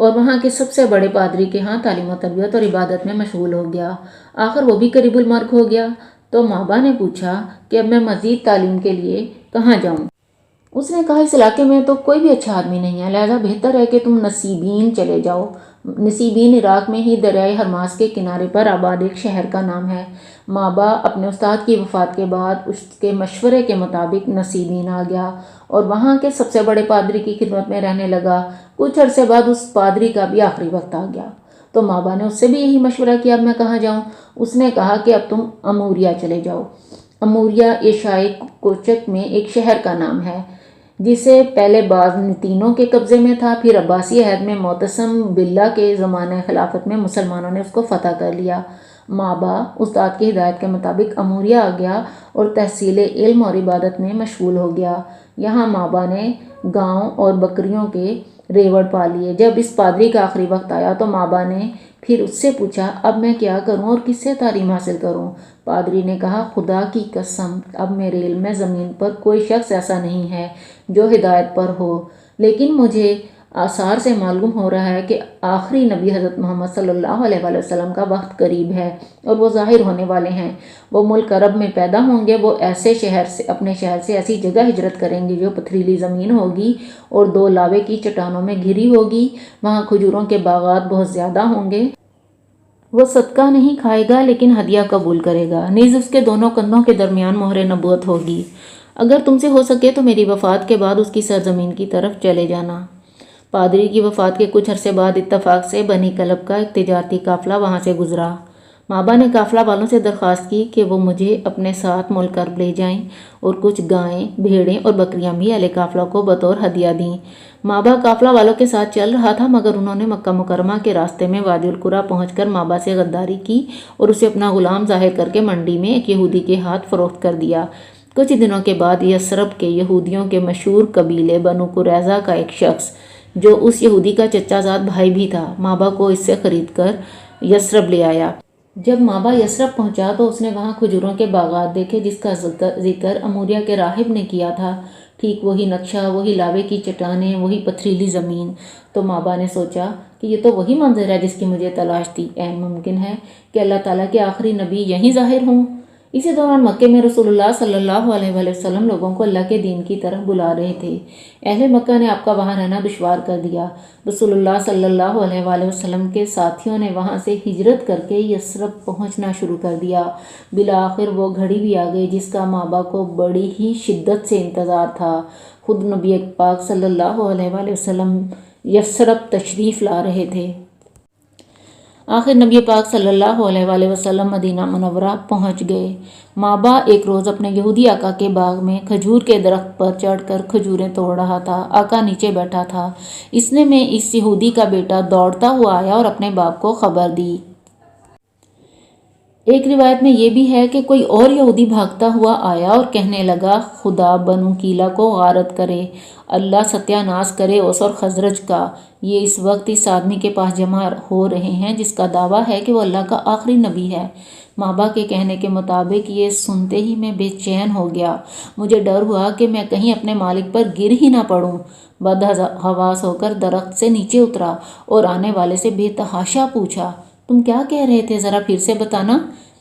اور وہاں کے سب سے بڑے پادری کے ہاں تعلیم و تربیت اور عبادت میں مشغول ہو گیا۔ آخر وہ بھی قریب المرگ ہو گیا۔ تو مابا نے پوچھا کہ اب میں مزید تعلیم کے لیے کہاں جاؤں؟ اس نے کہا اس علاقے میں تو کوئی بھی اچھا آدمی نہیں ہے، لہذا بہتر ہے کہ تم نصیبین چلے جاؤ۔ نصیبین عراق میں ہی دریائے ہرماس کے کنارے پر آباد ایک شہر کا نام ہے۔ مابا اپنے استاد کی وفات کے بعد اس کے مشورے کے مطابق نصیبین آ گیا اور وہاں کے سب سے بڑے پادری کی خدمت میں رہنے لگا۔ کچھ عرصے بعد اس پادری کا بھی آخری وقت آ گیا۔ تو مابا نے اس سے بھی یہی مشورہ کیا اب میں کہاں جاؤں؟ اس نے کہا کہ اب تم اموریا چلے جاؤ۔ اموریا ایشیائے کوچک میں ایک شہر کا نام ہے جسے پہلے بازنطینوں کے قبضے میں تھا، پھر عباسی عہد میں معتصم باللہ کے زمانہ خلافت میں مسلمانوں نے اس کو فتح کر لیا۔ مابا استاد کی ہدایت کے مطابق اموریا آ گیا اور تحصیل علم اور عبادت میں مشغول ہو گیا۔ یہاں مابا نے گاؤں اور بکریوں کے ریوڑ پا لیے۔ جب اس پادری کا آخری وقت آیا تو مابا نے پھر اس سے پوچھا اب میں کیا کروں اور کس سے تعلیم حاصل کروں؟ پادری نے کہا خدا کی قسم اب میرے علم میں زمین پر کوئی شخص ایسا نہیں ہے جو ہدایت پر ہو، لیکن مجھے آثار سے معلوم ہو رہا ہے کہ آخری نبی حضرت محمد صلی اللہ علیہ وآلہ وسلم کا وقت قریب ہے اور وہ ظاہر ہونے والے ہیں۔ وہ ملک عرب میں پیدا ہوں گے، وہ اپنے شہر سے ایسی جگہ ہجرت کریں گے جو پتھریلی زمین ہوگی اور 2 لاوے کی چٹانوں میں گھری ہوگی۔ وہاں کھجوروں کے باغات بہت زیادہ ہوں گے۔ وہ صدقہ نہیں کھائے گا لیکن ہدیہ قبول کرے گا، نیز اس کے دونوں کندھوں کے درمیان مہر نبوت ہوگی۔ اگر تم سے ہو سکے تو میری وفات کے بعد اس کی سرزمین کی طرف چلے جانا۔ پادری کی وفات کے کچھ عرصے بعد اتفاق سے بنی کلب کا ایک تجارتی قافلہ وہاں سے گزرا۔ مابا نے قافلہ والوں سے درخواست کی کہ وہ مجھے اپنے ساتھ ملک عرب لے جائیں اور کچھ گائیں، بھیڑیں اور بکریاں بھی اہل قافلہ کو بطور ہدیہ دیں۔ مابا قافلہ والوں کے ساتھ چل رہا تھا مگر انہوں نے مکہ مکرمہ کے راستے میں وادی القریٰ پہنچ کر مابا سے غداری کی اور اسے اپنا غلام ظاہر کر کے منڈی میں ایک یہودی کے ہاتھ فروخت کر دیا۔ کچھ دنوں کے بعد یثرب کے یہودیوں کے مشہور قبیلے بنو قریظہ کا ایک شخص جو اس یہودی کا چچا زاد بھائی بھی تھا مابا کو اس سے خرید کر یثرب لے آیا۔ جب مابا یثرب پہنچا تو اس نے وہاں کھجوروں کے باغات دیکھے جس کا ذکر اموریا کے راہب نے کیا تھا، ٹھیک وہی نقشہ، وہی لاوے کی چٹانیں، وہی پتھریلی زمین۔ تو مابا نے سوچا کہ یہ تو وہی منظر ہے جس کی مجھے تلاش تھی، ممکن ہے کہ اللہ تعالیٰ کے آخری نبی یہیں ظاہر ہوں۔ اسی دوران مکے میں رسول اللہ صلی اللہ علیہ وآلہ وسلم لوگوں کو اللہ کے دین کی طرف بلا رہے تھے۔ اہل مکہ نے آپ کا وہاں رہنا دشوار کر دیا۔ رسول اللہ صلی اللہ علیہ وآلہ وسلم کے ساتھیوں نے وہاں سے ہجرت کر کے یثرب پہنچنا شروع کر دیا۔ بالآخر وہ گھڑی بھی آ گئی جس کا مابا کو بڑی ہی شدت سے انتظار تھا۔ خود نبی پاک صلی اللہ علیہ وآلہ وسلم یثرب تشریف لا رہے تھے۔ آخر نبی پاک صلی اللہ علیہ وآلہ وسلم مدینہ منورہ پہنچ گئے۔ مابا ایک روز اپنے یہودی آقا کے باغ میں کھجور کے درخت پر چڑھ کر کھجوریں توڑ رہا تھا۔ آقا نیچے بیٹھا تھا۔ اتنے میں اس یہودی کا بیٹا دوڑتا ہوا آیا اور اپنے باپ کو خبر دی۔ ایک روایت میں یہ بھی ہے کہ کوئی اور یہودی بھاگتا ہوا آیا اور کہنے لگا خدا بنو کیلا کو غارت کرے، اللہ ستیہ ناش کرے اوس اور خزرج کا، یہ اس وقت اس آدمی کے پاس جمع ہو رہے ہیں جس کا دعویٰ ہے کہ وہ اللہ کا آخری نبی ہے۔ مابا کے کہنے کے مطابق یہ سنتے ہی میں بے چین ہو گیا۔ مجھے ڈر ہوا کہ میں کہیں اپنے مالک پر گر ہی نہ پڑوں۔ بدحواس ہو کر درخت سے نیچے اترا اور آنے والے سے بے تحاشا پوچھا تم کیا کہہ رہے تھے، ذرا پھر سے بتانا۔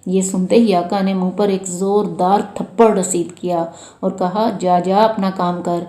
یہ سنتے ہی آقا نے منہ پر ایک زوردار تھپڑ رسید کیا اور کہا جا اپنا کام کر۔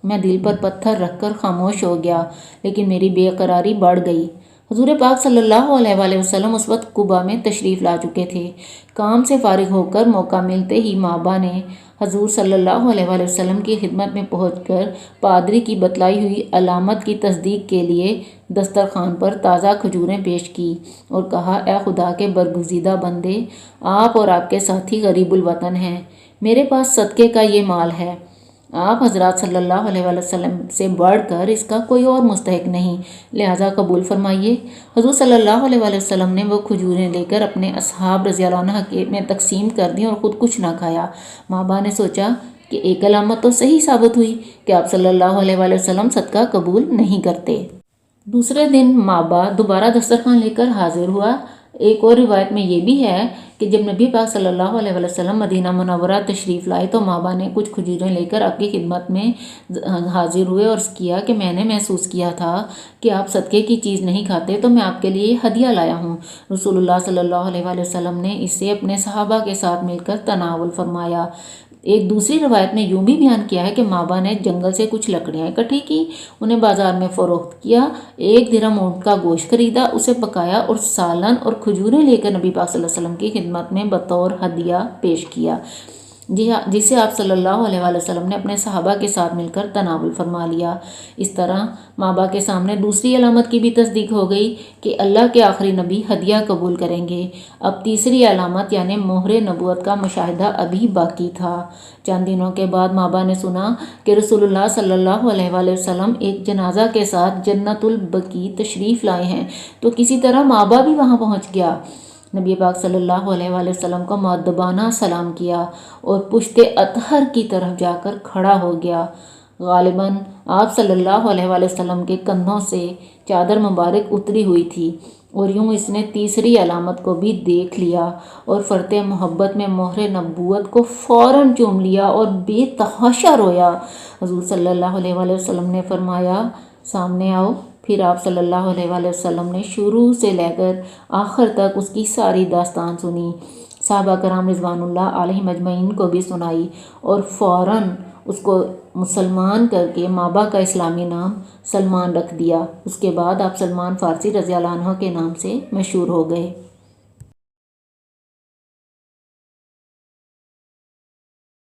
میں دل پر پتھر رکھ کر خاموش ہو گیا، لیکن میری بے قراری بڑھ گئی۔ حضور پاک صلی اللہ علیہ وآلہ وسلم اس وقت قباء میں تشریف لا چکے تھے۔ کام سے فارغ ہو کر موقع ملتے ہی مابا نے حضور صلی اللہ علیہ وآلہ وسلم کی خدمت میں پہنچ کر پادری کی بتلائی ہوئی علامت کی تصدیق کے لیے دسترخوان پر تازہ کھجوریں پیش کی اور کہا اے خدا کے برگزیدہ بندے، آپ اور آپ کے ساتھی غریب الوطن ہیں، میرے پاس صدقے کا یہ مال ہے، آپ حضرات صلی اللہ علیہ وآلہ وسلم سے بڑھ کر اس کا کوئی اور مستحق نہیں، لہٰذا قبول فرمائیے۔ حضور صلی اللہ علیہ وآلہ وسلم نے وہ کھجوریں لے کر اپنے اصحاب رضی اللہ عنہ میں تقسیم کر دیں اور خود کچھ نہ کھایا۔ مابا نے سوچا کہ ایک علامت تو صحیح ثابت ہوئی کہ آپ صلی اللہ علیہ وآلہ وسلم صدقہ قبول نہیں کرتے۔ دوسرے دن مابا دوبارہ دسترخوان لے کر حاضر ہوا۔ ایک اور روایت میں یہ بھی ہے کہ جب نبی پاک صلی اللہ علیہ وسلم مدینہ منورہ تشریف لائے تو مابا نے کچھ کھجوریں لے کر آپ کی خدمت میں حاضر ہوئے اور کیا کہ میں نے محسوس کیا تھا کہ آپ صدقے کی چیز نہیں کھاتے تو میں آپ کے لیے ہدیہ لایا ہوں۔ رسول اللہ صلی اللہ علیہ وسلم نے اسے اپنے صحابہ کے ساتھ مل کر تناول فرمایا۔ ایک دوسری روایت میں یوں بھی بیان کیا ہے کہ مابا نے جنگل سے کچھ لکڑیاں اکٹھی کی، انہیں بازار میں فروخت کیا، 1 درہم اونٹ کا گوشت خریدا، اسے پکایا اور سالن اور کھجوریں لے کر نبی پاک صلی اللہ علیہ وسلم کی خدمت میں بطور ہدیہ پیش کیا، جسے آپ صلی اللہ علیہ وآلہ وسلم نے اپنے صحابہ کے ساتھ مل کر تناول فرما لیا۔ اس طرح مابا کے سامنے دوسری علامت کی بھی تصدیق ہو گئی کہ اللہ کے آخری نبی ہدیہ قبول کریں گے۔ اب تیسری علامت یعنی مہر نبوت کا مشاہدہ ابھی باقی تھا۔ چند دنوں کے بعد مابا نے سنا کہ رسول اللہ صلی اللہ علیہ وآلہ وسلم ایک جنازہ کے ساتھ جنت البقیع تشریف لائے ہیں، تو کسی طرح مابا بھی وہاں پہنچ گیا۔ نبی پاک صلی اللہ علیہ وآلہ وسلم کو مؤدبانہ سلام کیا اور پشت اطہر کی طرف جا کر کھڑا ہو گیا۔ غالباً آپ صلی اللہ علیہ وآلہ وسلم کے کندھوں سے چادر مبارک اتری ہوئی تھی اور یوں اس نے تیسری علامت کو بھی دیکھ لیا اور فرط محبت میں مہر نبوت کو فوراً چوم لیا اور بے تحاشا رویا۔ حضور صلی اللہ علیہ وآلہ وسلم نے فرمایا، سامنے آؤ۔ پھر آپ صلی اللہ علیہ وآلہ وسلم نے شروع سے لے کر آخر تک اس کی ساری داستان سنی، صحابہ کرام رضوان اللہ علیہم اجمعین کو بھی سنائی اور فوراً اس کو مسلمان کر کے مابا کا اسلامی نام سلمان رکھ دیا۔ اس کے بعد آپ سلمان فارسی رضی اللہ عنہ کے نام سے مشہور ہو گئے۔